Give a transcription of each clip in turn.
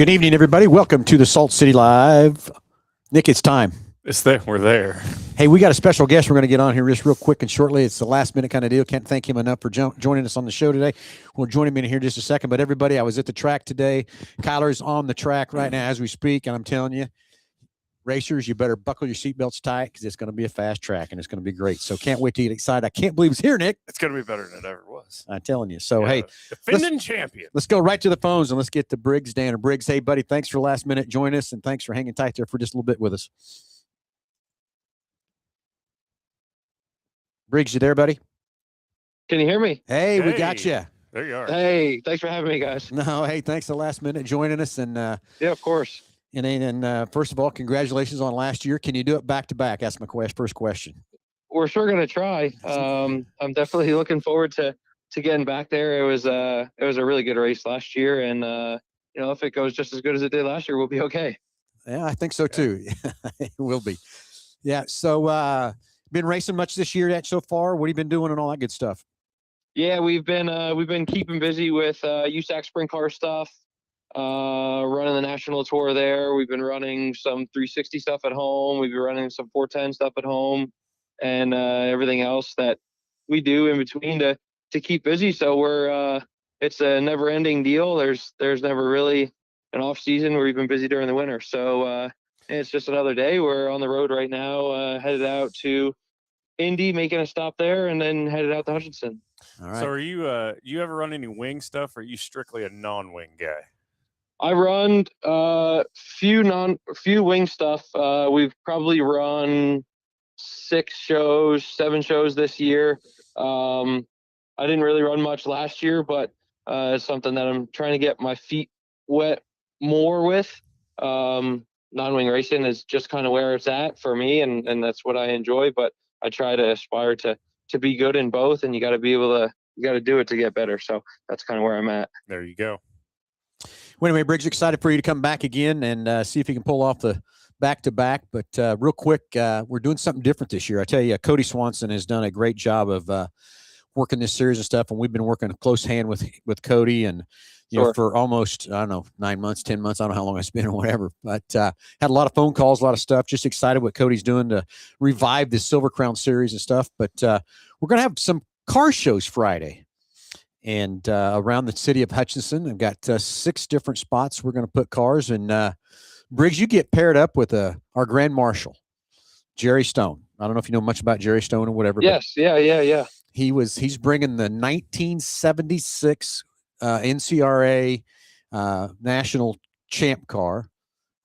Good evening, everybody. Welcome to the Salt City Live. Nick, it's time. It's there. We're there. Hey, we got a special guest we're going to get on here just real quick and shortly. It's the last minute kind of deal. Can't thank him enough for joining us on the show today. We'll join him in here just a second. But everybody, I was at the track today. Kyler's on the track right now as we speak. And I'm telling you, racers, you better buckle your seatbelts tight because it's going to be a fast track and it's going to be great. So can't wait to get excited. I can't believe it's here, Nick. It's going to be better than it ever was. I'm telling you. So, hey, defending champion. Let's go right to the phones and let's get to Briggs, Dan, or Briggs. Hey, buddy, thanks for last minute joining us and thanks for hanging tight there for just a little bit with us. Briggs, you there, buddy? Can you hear me? Hey, we got you. There you are. Hey, thanks for having me, guys. No, hey, thanks the last minute joining us. And yeah, of course. And first of all, congratulations on last year. Can you do it back to back? That's my first question. We're sure going to try. I'm definitely looking forward to getting back there. It was a really good race last year, and if it goes just as good as it did last year, we'll be okay. Yeah, I think so too. It will be. Yeah. So, been racing much this year yet so far? What have you been doing and all that good stuff? Yeah, we've been keeping busy with USAC sprint car stuff, running the national tour there. We've been running some 360 stuff at home. We've been running some 410 stuff at home, and everything else that we do in between to keep busy. So it's a never-ending deal. There's never really an off season. We've been busy during the winter. So it's just another day. We're on the road right now, headed out to Indy, making a stop there, and then headed out to Hutchinson. All right. So are you ever run any wing stuff, or are you strictly a non-wing guy? I run few wing stuff. We've probably run 7 shows this year. I didn't really run much last year, but it's something that I'm trying to get my feet wet more with. Non-wing racing is just kind of where it's at for me, and that's what I enjoy. But I try to aspire to be good in both, and you got to do it to get better. So that's kind of where I'm at. There you go. Well, anyway, Briggs, excited for you to come back again and see if you can pull off the back-to-back. But real quick, we're doing something different this year. I tell you, Cody Swanson has done a great job of working this series and stuff, and we've been working close hand with Cody and you know, for almost, I don't know, 9 months, 10 months. I don't know how long it's been or whatever, but had a lot of phone calls, a lot of stuff. Just excited what Cody's doing to revive this Silver Crown series and stuff. But we're going to have some car shows Friday. And around the city of Hutchinson, I've got 6 different spots we're going to put cars. And Briggs, you get paired up with our Grand Marshal, Jerry Stone. I don't know if you know much about Jerry Stone or whatever. Yes, yeah. He's bringing the 1976 NCRA national champ car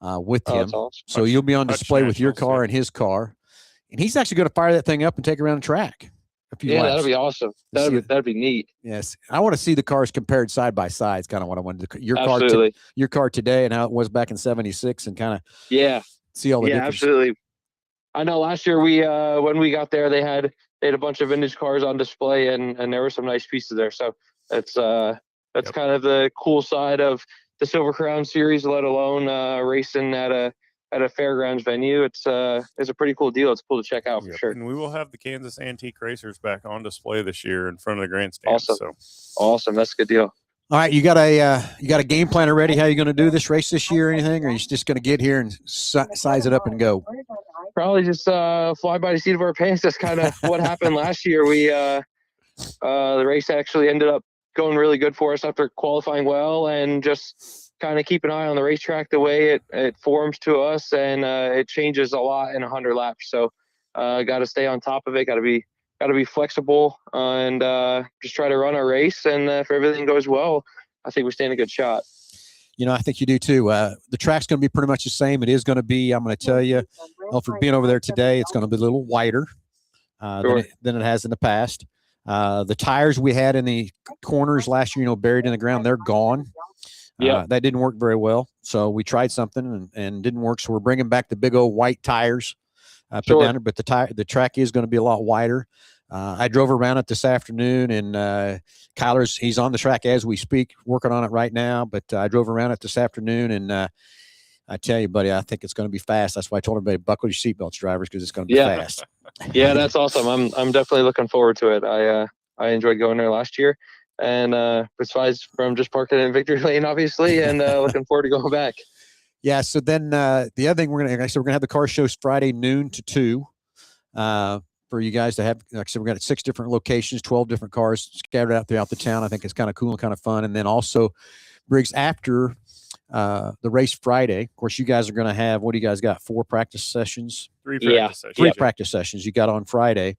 with him. Awesome. So you'll be on display with your car and his car. And he's actually going to fire that thing up and take it around the track. That'd be awesome. That'd be neat. Yes, I want to see the cars compared side by side. It's kind of what I wanted to. Your car today and how it was back in '76, and kind of see all the difference. Absolutely. I know last year we when we got there, they had a bunch of vintage cars on display, and there were some nice pieces there. So that's kind of the cool side of the Silver Crown Series, let alone racing at a fairgrounds venue. It's a pretty cool deal. It's cool to check out for sure. And we will have the Kansas Antique Racers back on display this year in front of the grandstand. Awesome. That's a good deal. All right, you got a game plan already? How you going to do this race this year or anything? Or are you just going to get here and size it up and go? Probably just fly by the seat of our pants. That's kind of what happened last year. We the race actually ended up going really good for us after qualifying well, and just kind of keep an eye on the racetrack, the way it forms to us, and it changes a lot in 100 laps. So got to stay on top of it. Got to be flexible, and just try to run our race. And if everything goes well, I think we stand a good shot. You know, I think you do too. The track's going to be pretty much the same. It is going to be, I'm going to tell you, for being over there today, it's going to be a little wider than it has in the past. The tires we had in the corners last year, buried in the ground, they're gone. That didn't work very well. So we tried something and didn't work. So we're bringing back the big old white tires. Put down, but the track is going to be a lot wider. I drove around it this afternoon, and Kyler's he's on the track as we speak, working on it right now. But I drove around it this afternoon, and I tell you, buddy, I think it's going to be fast. That's why I told everybody, buckle your seatbelts, drivers, because it's going to be fast. Yeah, that's awesome. I'm definitely looking forward to it. I enjoyed going there last year. And besides from just parking in Victory Lane, obviously, and looking forward to going back. Yeah. So then the other thing we're gonna have the car shows Friday noon to 2 for you guys to have. Like I said, we're going to 6 different locations, 12 different cars scattered out throughout the town. I think it's kind of cool and kind of fun. And then also, Briggs, after the race Friday, of course, you guys are going to have, what do you guys got? 4 practice sessions? 3 practice sessions. 3 practice sessions you got on Friday.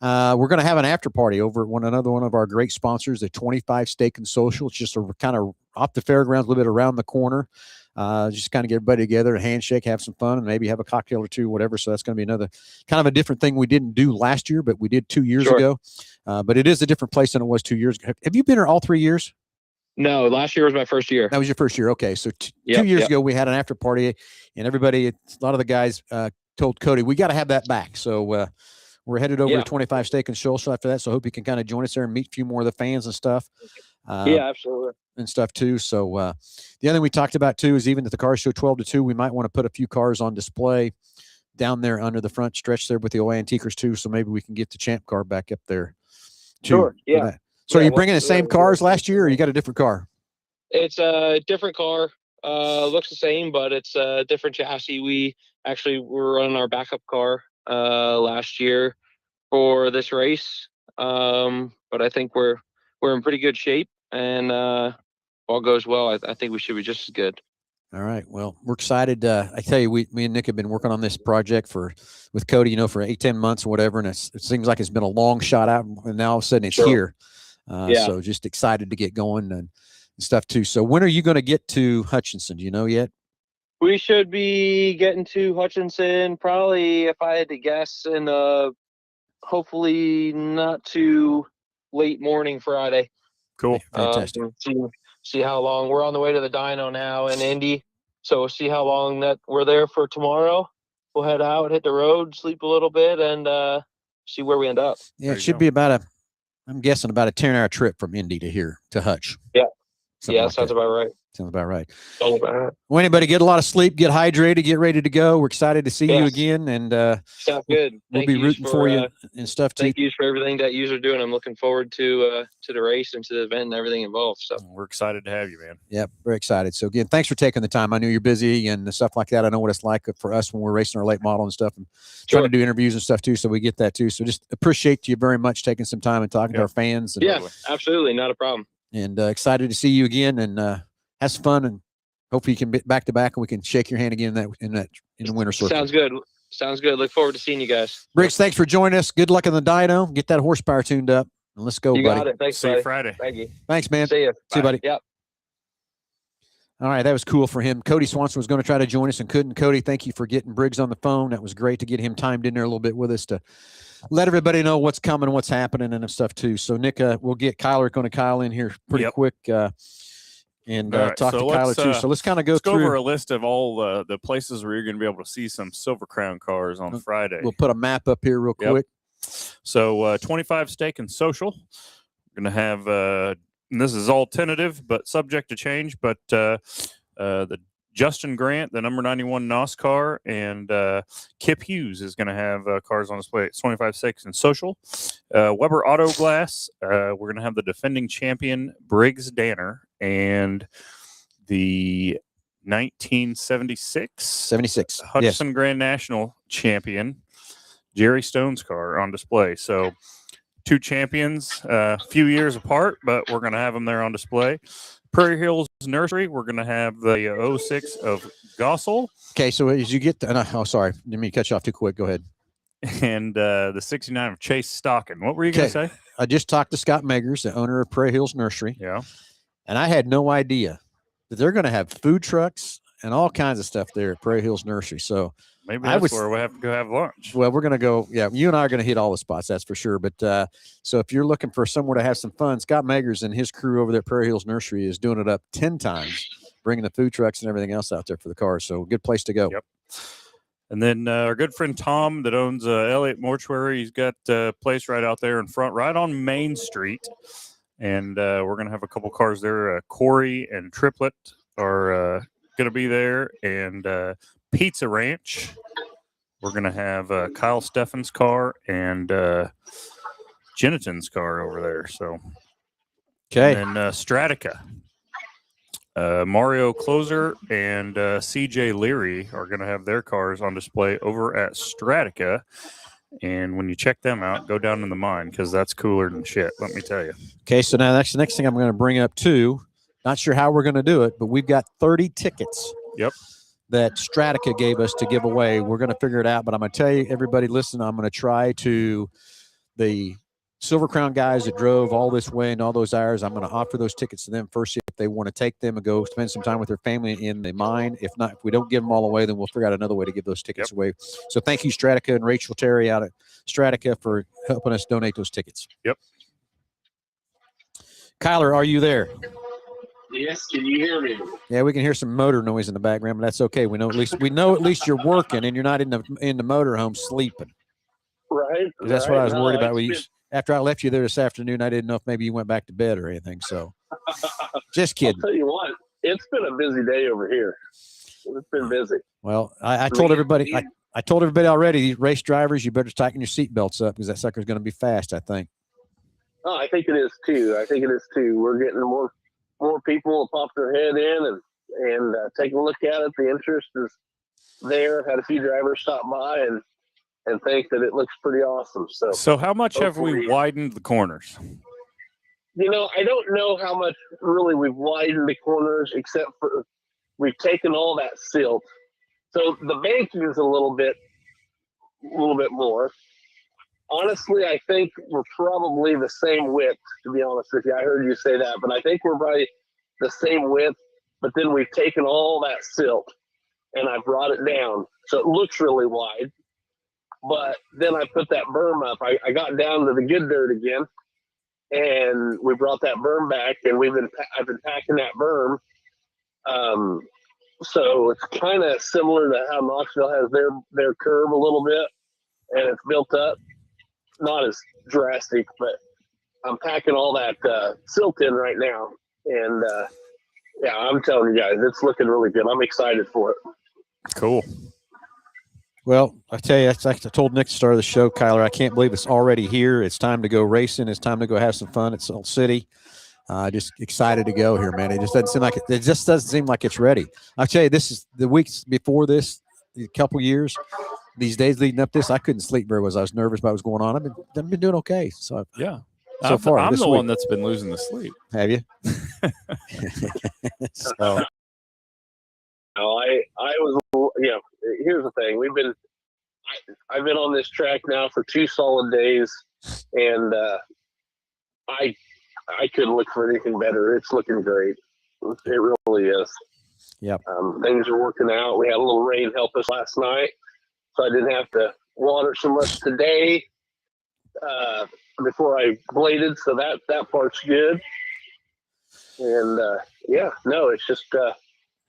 We're going to have an after party over at another one of our great sponsors, the 25 Steak and Social. It's just a kind of off the fairgrounds, a little bit around the corner. Just kind of get everybody together, a handshake, have some fun, and maybe have a cocktail or 2, whatever. So that's going to be another kind of a different thing we didn't do last year, but we did 2 years ago. But it is a different place than it was 2 years ago. Have you been here all 3 years? No, last year was my first year. That was your first year. Okay. So 2 years ago, we had an after party, and everybody, a lot of the guys told Cody, we got to have that back. So we're headed over to 25 Steak and Social after that. So I hope you can kind of join us there and meet a few more of the fans and stuff. Absolutely. And stuff too. So the other thing we talked about too is even at the car show 12 to 2, we might want to put a few cars on display down there under the front stretch there with the old antiquers too. So maybe we can get the champ car back up there too. Sure. Yeah. So are you bringing the same cars last year, or you got a different car? It's a different car. Looks the same, but it's a different chassis. We actually were running our backup car last year for this race. But I think we're in pretty good shape, and all goes well, I think we should be just as good. All right. Well, we're excited. I tell you, me and Nick have been working on this project with Cody, for 8-10 months or whatever. And it seems like it's been a long shot out, and now all of a sudden it's Sure. here. Yeah. So just excited to get going and stuff too. So when are you going to get to Hutchinson? Do you know yet? We should be getting to Hutchinson probably, if I had to guess, in hopefully not too late morning Friday. Cool. Fantastic. See how long we're on the way to the dyno now in Indy. So we'll see how long that we're there for tomorrow. We'll head out, hit the road, sleep a little bit, and see where we end up. Yeah, it should be I'm guessing about a 10-hour trip from Indy to here to Hutch. Yeah. Something yeah, like sounds that. about right. Sounds about right. All about it. Well, anybody get a lot of sleep, get hydrated, get ready to go. We're excited to see you Yes. again, and Sounds good. we'll be rooting for you and stuff too. Thank you for everything that you are doing. I'm looking forward to the race and to the event and everything involved. So We're excited to have you, man. Yeah, very excited. So again, thanks for taking the time. I know you're busy and stuff like that. I know what it's like for us when we're racing our late model and stuff, and trying to do interviews and stuff too. So we get that too. So just appreciate you very much taking some time and talking to our fans. And, yeah, absolutely, not a problem. And excited to see you again, and have some fun, and hopefully you can be back to back and we can shake your hand again in the winter circle. Sounds good. Sounds good. Look forward to seeing you guys. Briggs, thanks for joining us. Good luck in the dyno. Get that horsepower tuned up, and let's go, you buddy. Got it. Thanks, See buddy. you Friday. Thank you. Thanks, man. See you. See you, buddy. Yep. All right, that was cool for him. Cody Swanson was going to try to join us and couldn't. Cody, thank you for getting Briggs on the phone. That was great to get him timed in there a little bit with us to let everybody know what's coming, what's happening, and stuff too. So, Nick, we'll get Kyler going to Kyle in here pretty quick and right, talk to Kyler too. So let's kind of go through over a list of all the places where you're going to be able to see some Silver Crown cars on Friday. We'll put a map up here real quick. So 25 Stake and Social. We're going to have, and this is all tentative, but subject to change, but the Justin Grant, the number 91 NOS car, and Kip Hughes is going to have cars on display. It's 25 Stakes and Social. Weber Auto Glass, we're going to have the defending champion Briggs Danner and the 1976 Hutchinson Grand National champion Jerry Stone's car on display. So two champions, a few years apart, but we're going to have them there on display. Prairie Hills Nursery, we're going to have the 06 of Gossel. Okay, so as you get oh, sorry, didn't mean to cut you off too quick. Go ahead. And the 69 of Chase Stocking. What were you going to say? I just talked to Scott Meggers, the owner of Prairie Hills Nursery. Yeah. And I had no idea that they're going to have food trucks and all kinds of stuff there at Prairie Hills Nursery. So maybe that's where we have to go have lunch. Well, we're going to go. Yeah, you and I are going to hit all the spots, that's for sure. But so if you're looking for somewhere to have some fun, Scott Meggers and his crew over there at Prairie Hills Nursery is doing it up 10 times, bringing the food trucks and everything else out there for the cars. So good place to go. Yep. And then our good friend Tom that owns Elliott Mortuary, he's got a place right out there in front, right on Main Street. And we're going to have a couple cars there. Corey and Triplet are going to be there. And Pizza Ranch, we're going to have Kyle Steffen's car and Jeniton's car over there. So, okay. And then Stratica. Mario Closer and CJ Leary are going to have their cars on display over at Stratica. And when you check them out, go down in the mine because that's cooler than shit, let me tell you. Okay, so now that's the next thing I'm going to bring up too. Not sure how we're going to do it, but we've got 30 tickets. Yep. That Stratica gave us to give away. We're going to figure it out, but I'm going to tell you, everybody listen, I'm going to try to the Silver Crown guys that drove all this way and all those hours, I'm going to offer those tickets to them first if they want to take them and go spend some time with their family in the mine. If not, if we don't give them all away, then we'll figure out another way to give those tickets away. So thank you, Stratica and Rachel Terry out at Stratica for helping us donate those tickets. Yep. Kyler, are you there? Yes, can you hear me? Yeah, we can hear some motor noise in the background, but that's okay. We know at least you're working and you're not in the motorhome sleeping. Right. That's what I was worried about. After I left you there this afternoon, I didn't know if maybe you went back to bed or anything. So, just kidding. I'll tell you what, it's been a busy day over here. It's been busy. Well, I told everybody. I told everybody already. These race drivers, you better tighten your seatbelts up because that sucker's going to be fast. I think. Oh, I think it is too. We're getting more people pop their head in and taking a look at it. The interest is there. I've had a few drivers stop by and think that it looks pretty awesome. So how much have we widened the corners? You know, I don't know how much really we've widened the corners, except for we've taken all that silt. So the banking is a little bit more. Honestly, I think we're probably the same width, to be honest with you. I heard you say that, but I think we're probably the same width, but then we've taken all that silt and I brought it down. So it looks really wide, but then I put that berm up. I got down to the good dirt again, and we brought that berm back, and I've been packing that berm. So it's kind of similar to how Knoxville has their curve a little bit, and it's built up. Not as drastic, but I'm packing all that silt in right now, and yeah, I'm telling you guys, it's looking really good. I'm excited for it. Cool. Well, I tell you, it's like I told Nick at the start of the show, Kyler, I can't believe it's already here. It's time to go racing. It's time to go have some fun at Salt City. Just excited to go here, man. It just doesn't seem like it's ready. I'll tell you, this is the weeks before this, a couple years, these days leading up to this, I couldn't sleep very well. I was nervous about what was going on. I've been doing okay. So Yeah. So far, I'm this the week. one that's been losing the sleep. Have you? So, No, I was, here's the thing. I've been on this track now for 2 solid days, and I couldn't look for anything better. It's looking great. It really is. Yep. Things are working out. We had a little rain help us last night, so I didn't have to water so much today before I bladed. So that part's good. And it's just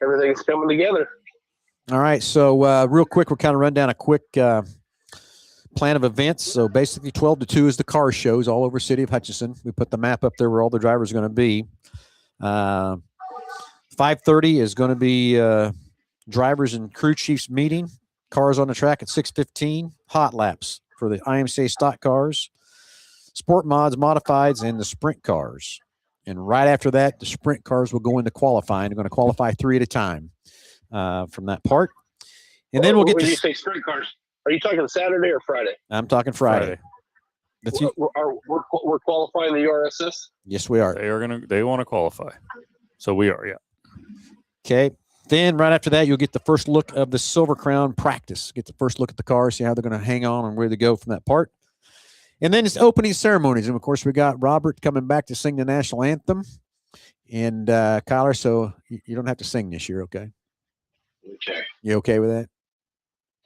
everything's coming together. all right. So real quick, we'll kind of run down a quick plan of events. So basically 12 to 2 is the car shows all over City of Hutchinson. We put the map up there where all the drivers are going to be. 5:30 is going to be drivers and crew chiefs meeting. Cars on the track at 6:15. Hot laps for the IMCA stock cars, sport mods, modifieds, and the sprint cars. And right after that, the sprint cars will go into qualifying. They're going to qualify 3 at a time from that part. And then we'll get when to. you say sprint cars, are you talking Saturday or Friday? I'm talking Friday. That's you. We're qualifying the URSS? Yes, we are. They want to qualify. So we are, yeah. Okay. Then right after that, you'll get the first look of the Silver Crown practice. Get the first look at the car, see how they're going to hang on and where to go from that part. And then it's opening ceremonies. And, of course, we got Robert coming back to sing the national anthem. And, Kyler, so you don't have to sing this year, okay? Okay. You okay with that?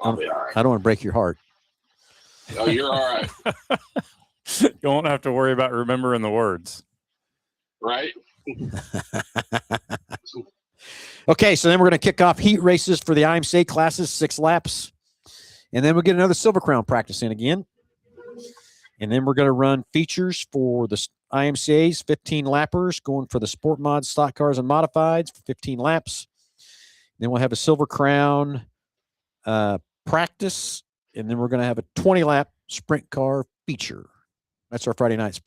I'll be all right. I don't want to break your heart. Oh, you're all right. You won't have to worry about remembering the words. Right? Okay, so then we're going to kick off heat races for the IMCA classes, 6 laps. And then we'll get another Silver Crown practice in again. And then we're going to run features for the IMCAs, 15 lappers, going for the sport mods, stock cars, and modifieds for 15 laps. Then we'll have a Silver Crown practice. And then we're going to have a 20-lap sprint car feature. That's our Friday night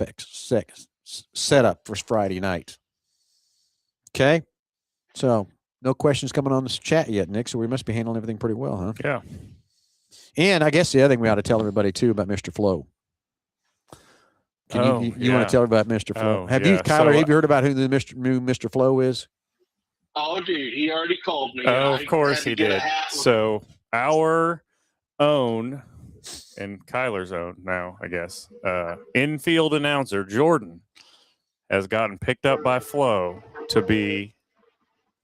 setup for Friday night. Okay? So no questions coming on this chat yet, Nick, so we must be handling everything pretty well, huh? Yeah. And I guess the other thing we ought to tell everybody, too, about Mr. Flo. You want to tell about Mr. Flo? Have you, Kyler, have you heard about who the new Mr. Flo is? Oh, dude, he already called me. Oh, of course he did. So our own, and Kyler's own now, I guess, infield announcer, Jordan, has gotten picked up by Flo to be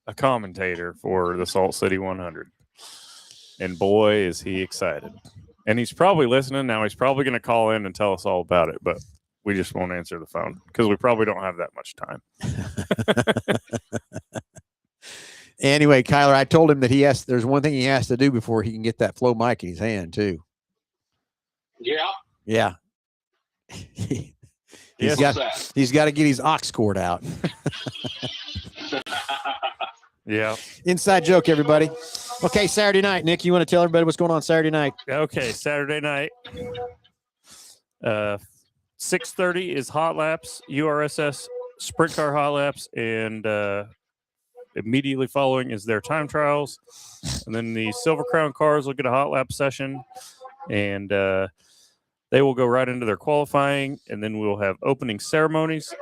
a commentator for the Salt City 100. And boy, is he excited. And he's probably listening now. He's probably going to call in and tell us all about it, but we just won't answer the phone because we probably don't have that much time. Anyway, Kyler, I told him that there's one thing he has to do before he can get that Flo mic in his hand, too. Yeah. Yeah. He's got to get his aux cord out. Yeah. Inside joke, everybody. Okay, Saturday night. Nick, you want to tell everybody what's going on Saturday night? Okay, Saturday night. 6:30 is hot laps, URSS sprint car hot laps, and immediately following is their time trials. And then the Silver Crown cars will get a hot lap session, and they will go right into their qualifying, and then we'll have opening ceremonies.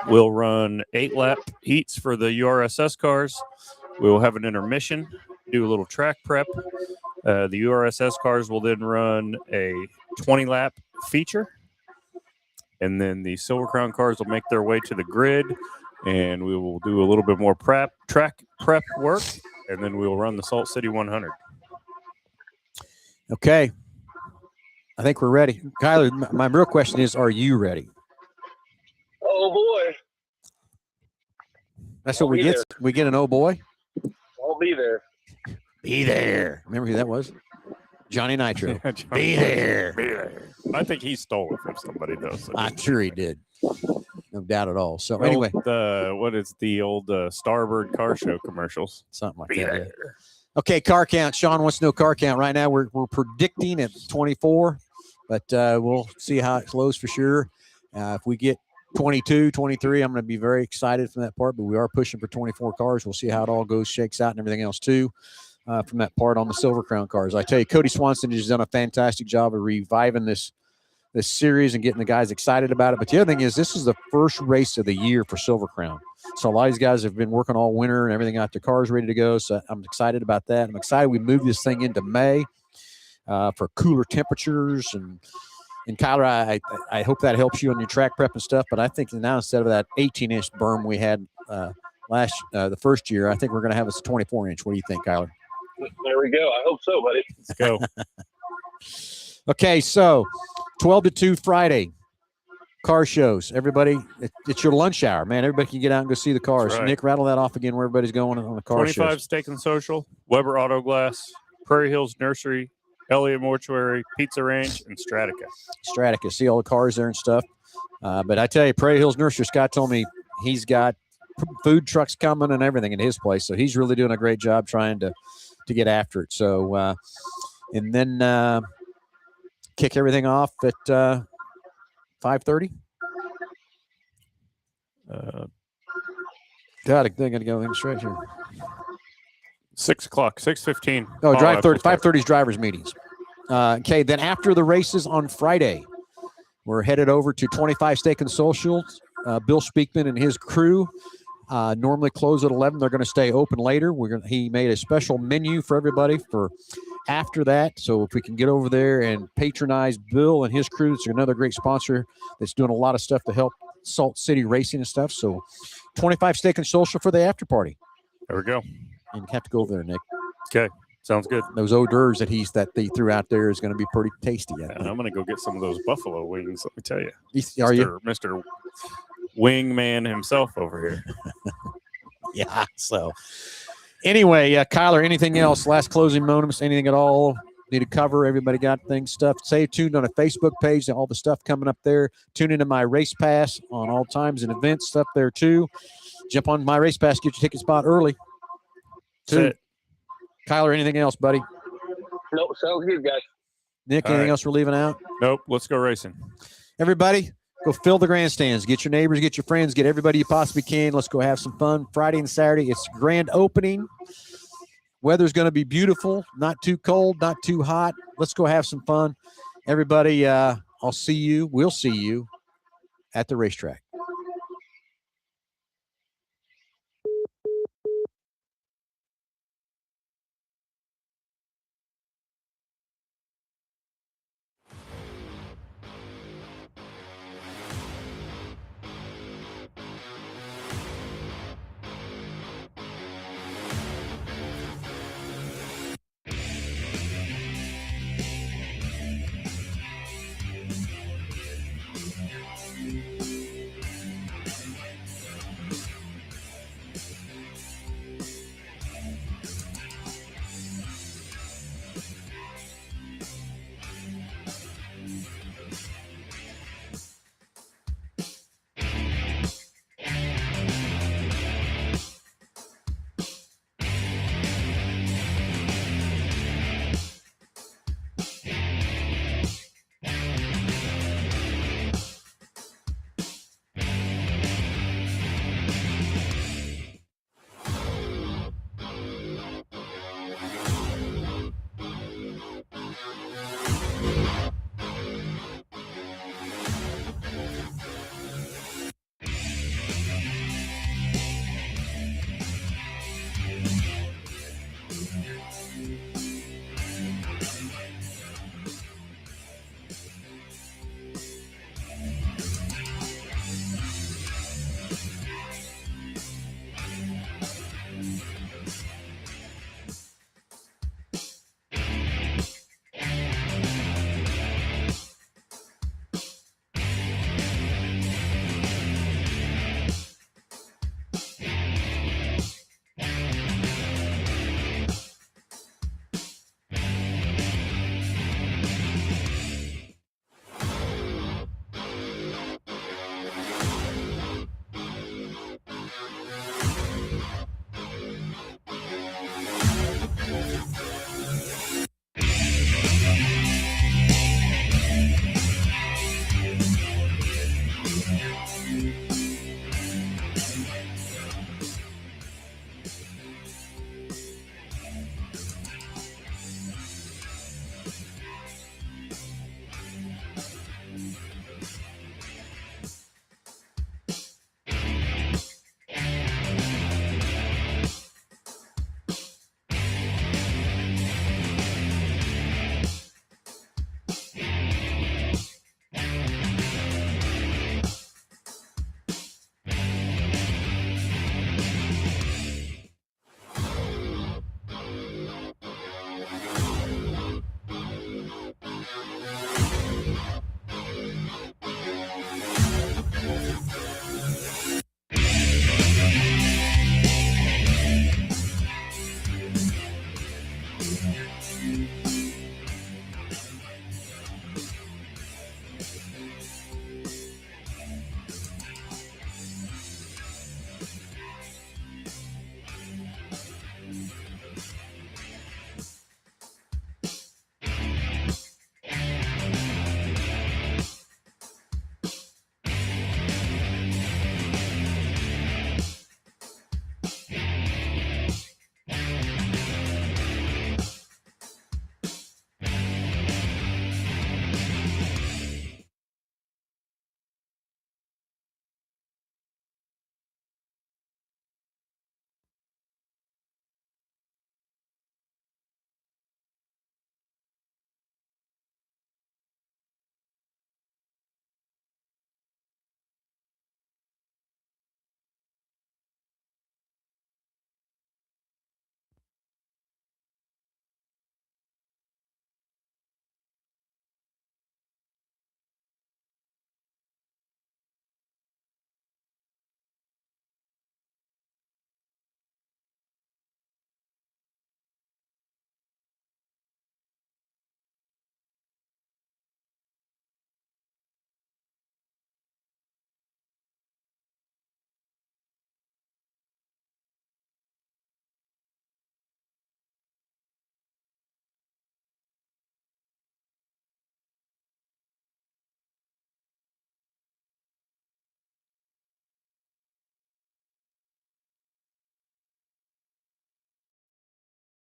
We'll run 8-lap heats for the URSS cars, We will have an intermission, do a little track prep. The URSS cars will then run a 20-lap feature. And then the Silver Crown cars will make their way to the grid, and we will do a little bit more track prep work, and then we will run the Salt City 100. Okay. I think we're ready. Kyler, my real question is, are you ready? Oh boy, That's what I'll we be get. there. We get an oh boy. I'll be there. Be there. Remember who that was? Johnny Nitro. Be there. I think he stole it from somebody, though. So I'm sure he did. No doubt at all. So anyway, what is the old Starbird car show commercials? something like Be that. yeah. there. Okay, car count. Sean wants to know car count. Right now, we're predicting at 24, but we'll see how it flows for sure. If we get 22, 23, I'm going to be very excited from that part, but we are pushing for 24 cars. We'll see how it all goes, shakes out, and everything else too from that part on the Silver Crown cars. I tell you, Cody Swanson has done a fantastic job of reviving this series and getting the guys excited about it. But the other thing is, this is the first race of the year for Silver Crown. So a lot of these guys have been working all winter and everything, got their cars ready to go. So I'm excited about that. I'm excited we moved this thing into May for cooler temperatures. And Kyler, I hope that helps you on your track prep and stuff. But I think now instead of that 18-inch berm we had the first year, I think we're going to have a 24-inch. What do you think, Kyler? There we go. I hope so, buddy. Let's go. Okay, so 12 to 2 Friday. Car shows. Everybody, it's your lunch hour, man. Everybody can get out and go see the cars. Right. Nick, rattle that off again where everybody's going on the car 25 shows. Steak and Social, Weber Auto Glass, Prairie Hills Nursery, Elliott Mortuary, Pizza Ranch, and Stratica. Stratica. See all the cars there and stuff. But I tell you, Prairie Hills Nursery, Scott told me he's got food trucks coming and everything in his place. So he's really doing a great job trying to get after it. So, and then kick everything off at 5:30. God, they're going to go in straight here. 6 o'clock, 6:15. Oh, drive 30. 5:30 is drivers' meetings. Okay, then after the races on Friday, we're headed over to 25 Steak and Social. Bill Speakman and his crew normally close at 11. They're going to stay open later. He made a special menu for everybody for after that. So if we can get over there and patronize Bill and his crew, it's another great sponsor that's doing a lot of stuff to help Salt City racing and stuff. So 25 Steak and Social for the after party. There we go. And you have to go over there, Nick. Okay, sounds good. Those hors d'oeuvres that they threw out there is going to be pretty tasty. I And think. I'm going to go get some of those buffalo wings, let me tell you. Are you? Mr. Wingman himself over here. Yeah. So anyway, Kyler, anything else? Last closing moments, anything at all? Need to cover? Everybody got things, stuff. Stay tuned on a Facebook page and all the stuff coming up there. Tune into my race pass on all times and events stuff there too. Jump on my race pass, get your ticket spot early. That's it. Kyler, anything else, buddy? Nope, sounds good, guys. Nick, All anything right. else we're leaving out? Nope, let's go racing. Everybody, go fill the grandstands. Get your neighbors, get your friends, get everybody you possibly can. Let's go have some fun. Friday and Saturday, it's grand opening. Weather's going to be beautiful, not too cold, not too hot. Let's go have some fun. Everybody, we'll see you at the racetrack.